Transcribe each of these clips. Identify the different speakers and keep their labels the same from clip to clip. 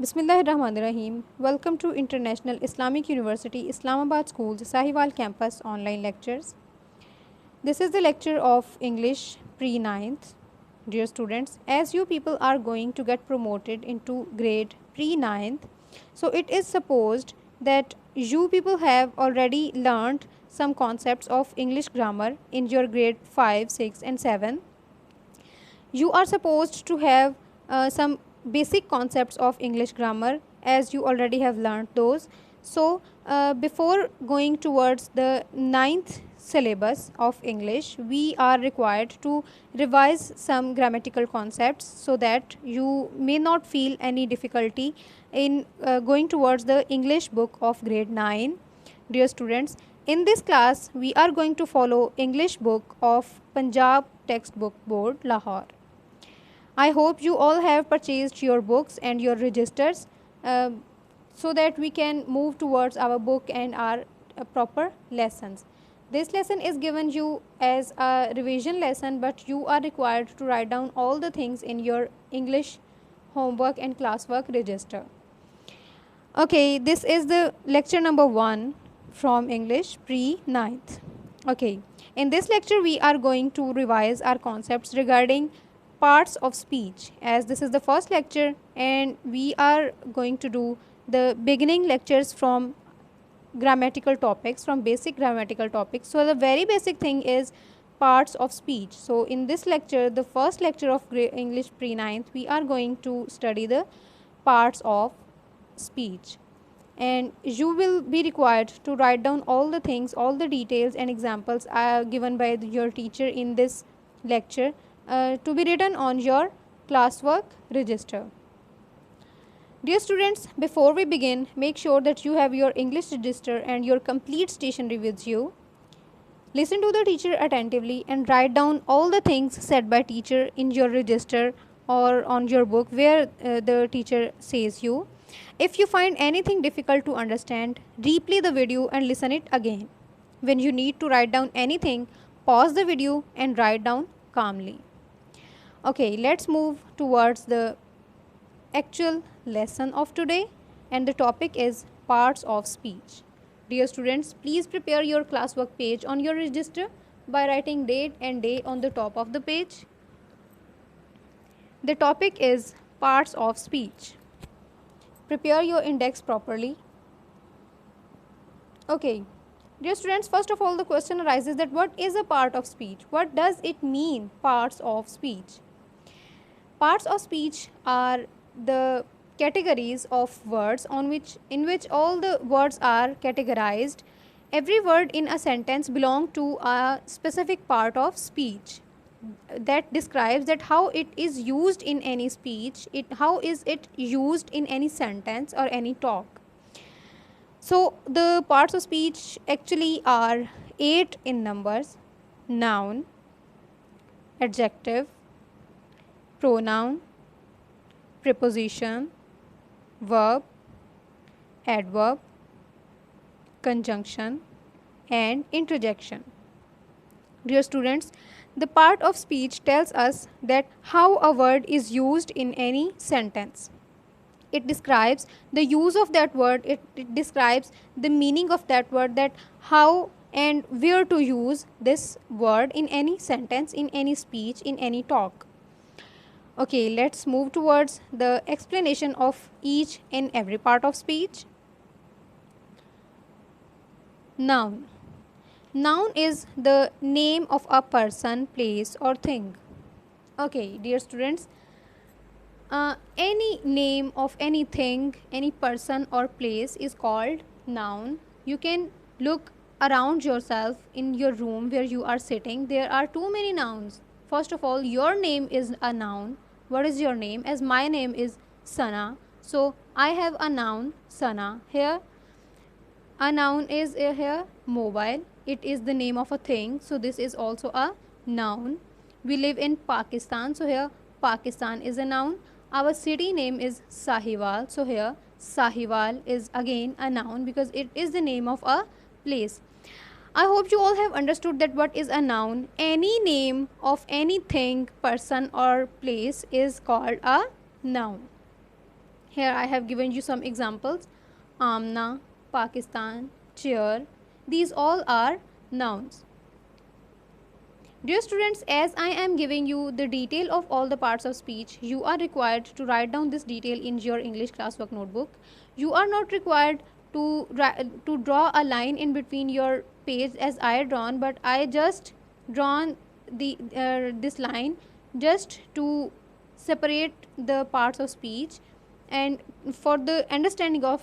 Speaker 1: Bismillahirrahmanirrahim. Welcome to International Islamic University Islamabad School's Sahiwal Campus online lectures. This is the lecture of English pre-9th. Dear students, as you people are going to get promoted into grade pre-9th, so it is supposed that you people have already learned some concepts of English grammar in your grade 5, 6 and 7. You are supposed to have some basic concepts of English grammar as you already have learned those. So before going towards the 9th syllabus of English, we are required to revise some grammatical concepts so that you may not feel any difficulty in going towards the English book of grade 9. Dear students, in this class we are going to follow English book of Punjab Textbook Board, Lahore. I hope you all have purchased your books and your registers so that we can move towards our book and our proper lessons. This lesson is given you as a revision lesson, but you are required to write down all the things in your English homework and classwork register. Okay, this is the lecture number 1 from English pre-9th. Okay, in this lecture we are going to revise our concepts regarding parts of speech, as this is the first lecture and we are going to do the beginning lectures from grammatical topics, from basic grammatical topics. So the very basic thing is parts of speech. So in this lecture, the first lecture of English pre-9th, we are going to study the parts of speech, and you will be required to write down all the things, all the details and examples given by your teacher in this lecture to be written on your classwork register. Dear students, before we begin, make sure that you have your English register and your complete stationery with you. Listen to the teacher attentively and write down all the things said by teacher in your register or on your book where the teacher says you. If you find anything difficult to understand, replay the video and listen it again. When you need to write down anything, pause the video and write down calmly. Okay, let's move towards the actual lesson of today, and the topic is parts of speech. Dear students, please prepare your classwork page on your register by writing date and day on the top of the page. The topic is parts of speech. Prepare your index properly. Okay, dear students, first of all the question arises that what is a part of speech? What does it mean, parts of speech? Parts of speech are the categories of words in which all the words are categorized. Every word in a sentence belongs to a specific part of speech that describes that how it is used in any speech, how is it used in any sentence or any talk. So the parts of speech actually are 8 in numbers: noun, adjective, pronoun, preposition, verb, adverb, conjunction and interjection. Dear students, the part of speech tells us that how a word is used in any sentence. It describes the use of that word, it describes the meaning of that word, that how and where to use this word in any sentence, in any speech, in any talk. Okay, let's move towards the explanation of each and every part of speech. Noun. Noun is the name of a person, place or thing. Okay, dear students, any name of anything, any person or place is called noun. You can look around yourself in your room where you are sitting. There are too many nouns. First of all, your name is a noun. What is your name? As my name is Sana, so I have a noun Sana here. A noun is here mobile. It is the name of a thing, so this is also a noun. We live in Pakistan, so here Pakistan is a noun. Our city name is Sahiwal, so here Sahiwal is again a noun because it is the name of a place. I hope you all have understood that what is a noun. Any name of anything, person or place is called a noun. Here I have given you some examples. Amna, Pakistan, chair, these all are nouns. Dear students, as I am giving you the detail of all the parts of speech, you are required to write down this detail in your English classwork notebook. You are not required to draw a line in between your page as I drawn, but I just drawn this line just to separate the parts of speech and for the understanding of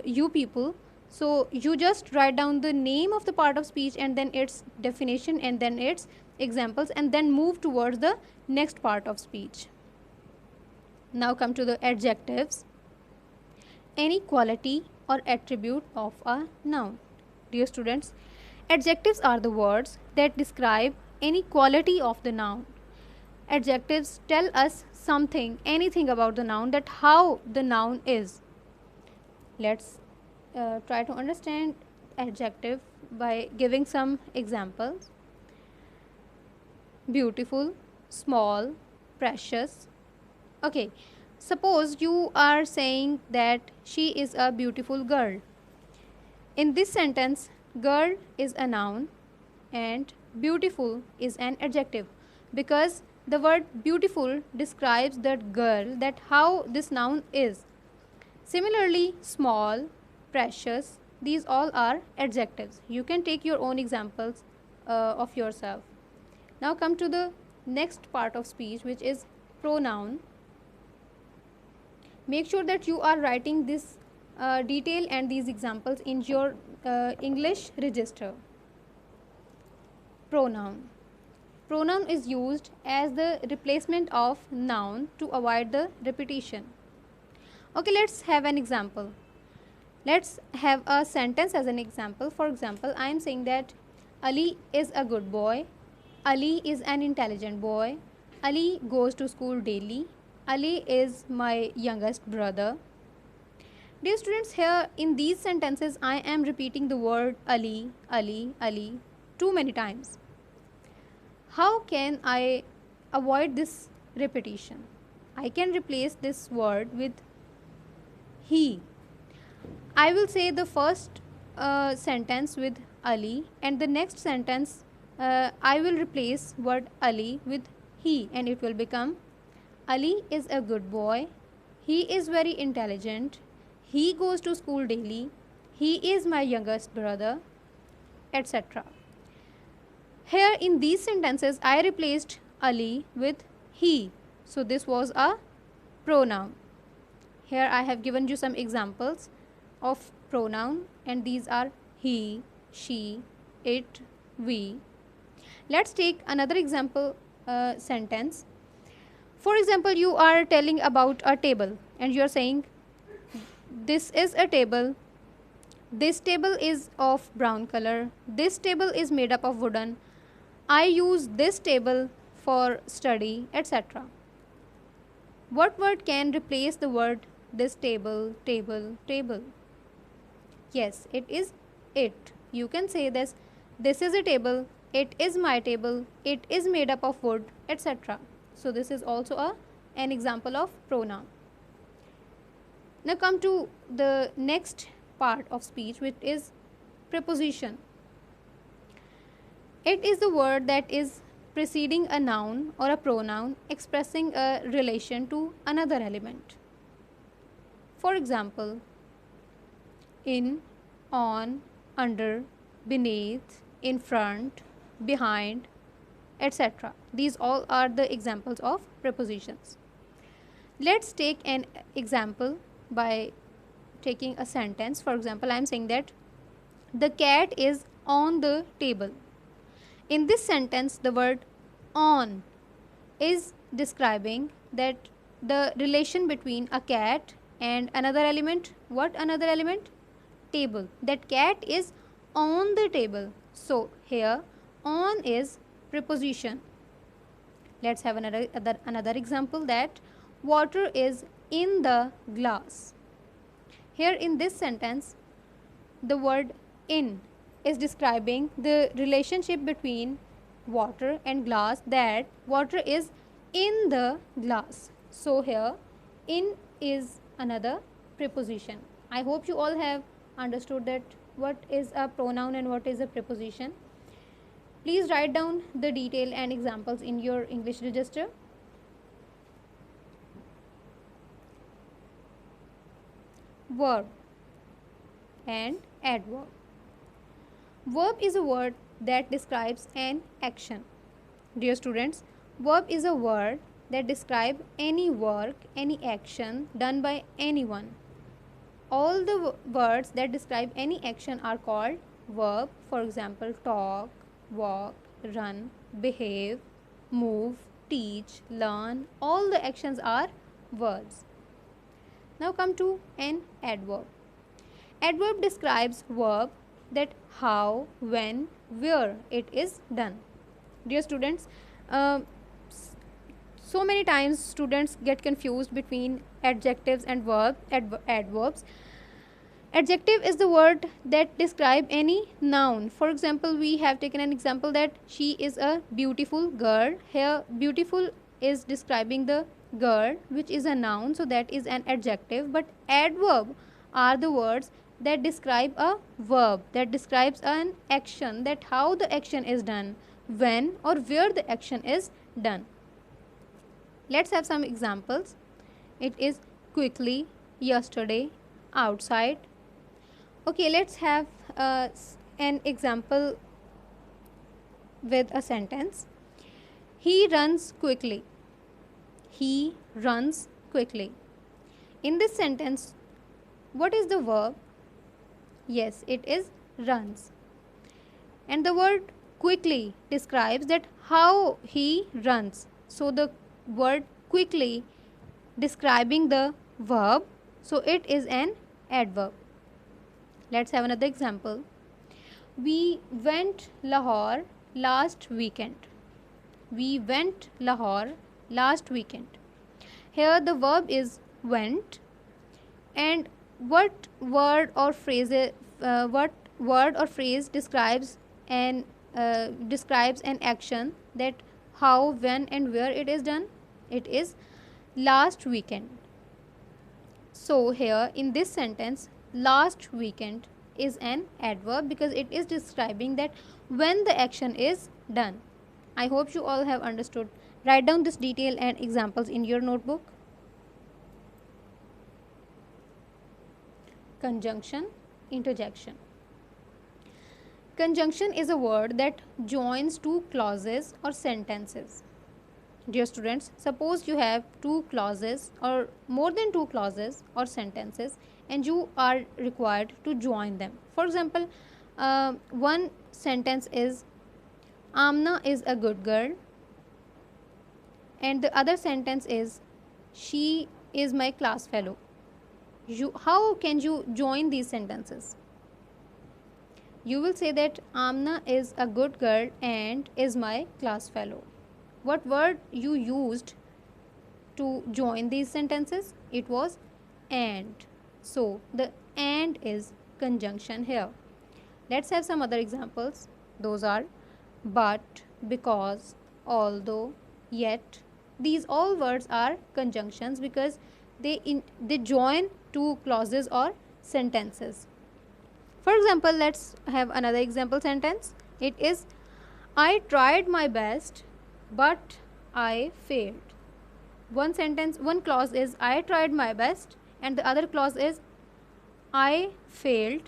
Speaker 1: you people. So you just write down the name of the part of speech and then its definition and then its examples and then move towards the next part of speech. Now come to the adjectives. Any quality or attribute of a noun. Dear students, adjectives are the words that describe any quality of the noun. Adjectives tell us something, anything about the noun, that how the noun is. Let's try to understand adjective by giving some examples. Beautiful, small, precious. Okay, suppose you are saying that she is a beautiful girl. In this sentence, girl is a noun and beautiful is an adjective, because the word beautiful describes that girl, that how this noun is. Similarly, small, precious, these all are adjectives. You can take your own examples of yourself. Now come to the next part of speech, which is pronoun. Make sure that you are writing this detail and these examples in your English register. Pronoun. Pronoun is used as the replacement of noun to avoid the repetition. Okay, let's have an example. Let's have a sentence as an example. For example, I am saying that Ali is a good boy. Ali is an intelligent boy. Ali goes to school daily. Ali is my youngest brother. Dear students, here in these sentences, I am repeating the word Ali, Ali, Ali too many times. How can I avoid this repetition? I can replace this word with he. I will say the first sentence with Ali and the next sentence I will replace word Ali with he and it will become Ali is a good boy. He is very intelligent. He goes to school daily. He is my youngest brother, etc. Here in these sentences I replaced Ali with he. So this was a pronoun. Here I have given you some examples of pronoun and these are he, she, it, we. Let's take another example sentence. For example, you are telling about a table and you are saying this is a table. This table is of brown color. This table is made up of wooden. I use this table for study, etc. What word can replace the word this table, table, table? Yes, it is it. You can say this is a table, it is my table, it is made up of wood, etc. So this is also an example of pronoun. Now come to the next part of speech, which is preposition. It is the word that is preceding a noun or a pronoun expressing a relation to another element. For example, in, on, under, beneath, in front, behind, etc. These all are the examples of prepositions. Let's take an example by taking a sentence. For example, I am saying that the cat is on the table. In this sentence, the word on is describing that the relation between a cat and another element. What another element? Table. That cat is on the table. So here on is preposition. Let's have another example, that water is in the glass. Here in this sentence, the word in is describing the relationship between water and glass, that water is in the glass. So here in is another preposition. I hope you all have understood that what is a pronoun and what is a preposition. Please write down the detail and examples in your English register. Verb and adverb. Verb is a word that describes an action. Dear students, verb is a word that describes any work, any action done by anyone. All the words that describe any action are called verb. For example, talk, walk, run, behave, move, teach, learn. All the actions are verbs. Now come to an adverb. Adverb describes verb that how, when, where it is done. Dear students, so many times students get confused between adjectives and adverbs. Adjective is the word that describe any noun. For example, we have taken an example that she is a beautiful girl. Here beautiful is describing the girl, which is a noun, so that is an adjective. But adverb are the words that describe a verb, that describes an action, that how the action is done, when or where the action is done. Let's have some examples. It is quickly, yesterday, outside. Okay, let's have an example with a sentence. He runs quickly. He runs quickly. In this sentence, what is the verb? Yes, it is runs. And the word quickly describes that how he runs. So the word quickly describing the verb, so it is an adverb. Let's have another example. We went Lahore last weekend. We went Lahore last weekend. Here the verb is went, and what word or phrase describes an action, that how, when and where it is done? It is last weekend. So here in this sentence, last weekend is an adverb because it is describing that when the action is done. I hope you all have understood. Write down this detail and examples in your notebook. Conjunction, interjection. Conjunction is a word that joins two clauses or sentences. Dear students, suppose you have two clauses or more than two clauses or sentences and you are required to join them. For example, one sentence is Amna is a good girl, and the other sentence is she is my class fellow. How can you join these sentences? You will say that Amna is a good girl and is my class fellow. What word you used to join these sentences? It was and. So the and is conjunction here. Let's have some other examples. Those are but, because, although, yet. These all words are conjunctions because they join two clauses or sentences. For example, let's have another example sentence. It is I tried my best but I failed. One clause is I tried my best and the other clause is I failed,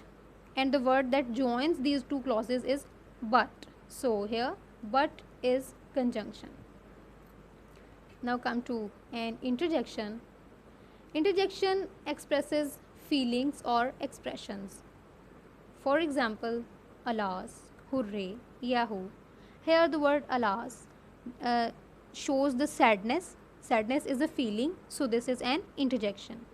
Speaker 1: and the word that joins these two clauses is but. So here but is conjunction. Now come to an interjection. Interjection expresses feelings or expressions. For example, alas, hooray, yahoo. Here the word alas shows the sadness. Sadness is a feeling, so this is an interjection.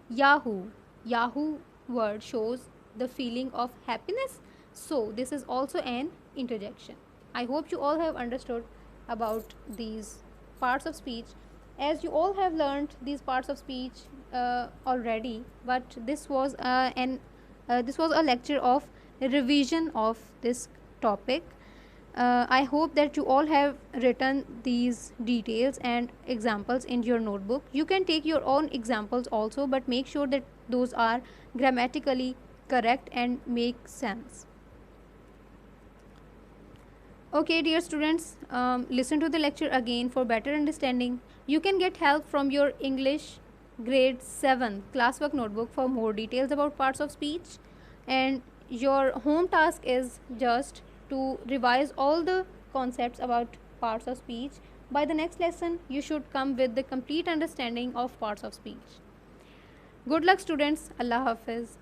Speaker 1: Yahoo word shows the feeling of happiness, so this is also an interjection. I hope you all have understood about these parts of speech, as you all have learned these parts of speech already, but this was a lecture of revision of this topic. I hope that you all have written these details and examples in your notebook. You can take your own examples also, but make sure that those are grammatically correct and make sense. Okay, dear students, listen to the lecture again for better understanding. You can get help from your English grade 7 classwork notebook for more details about parts of speech. And your home task is just to revise all the concepts about parts of speech. By the next lesson, you should come with the complete understanding of parts of speech. Good luck, students. Allah Hafiz.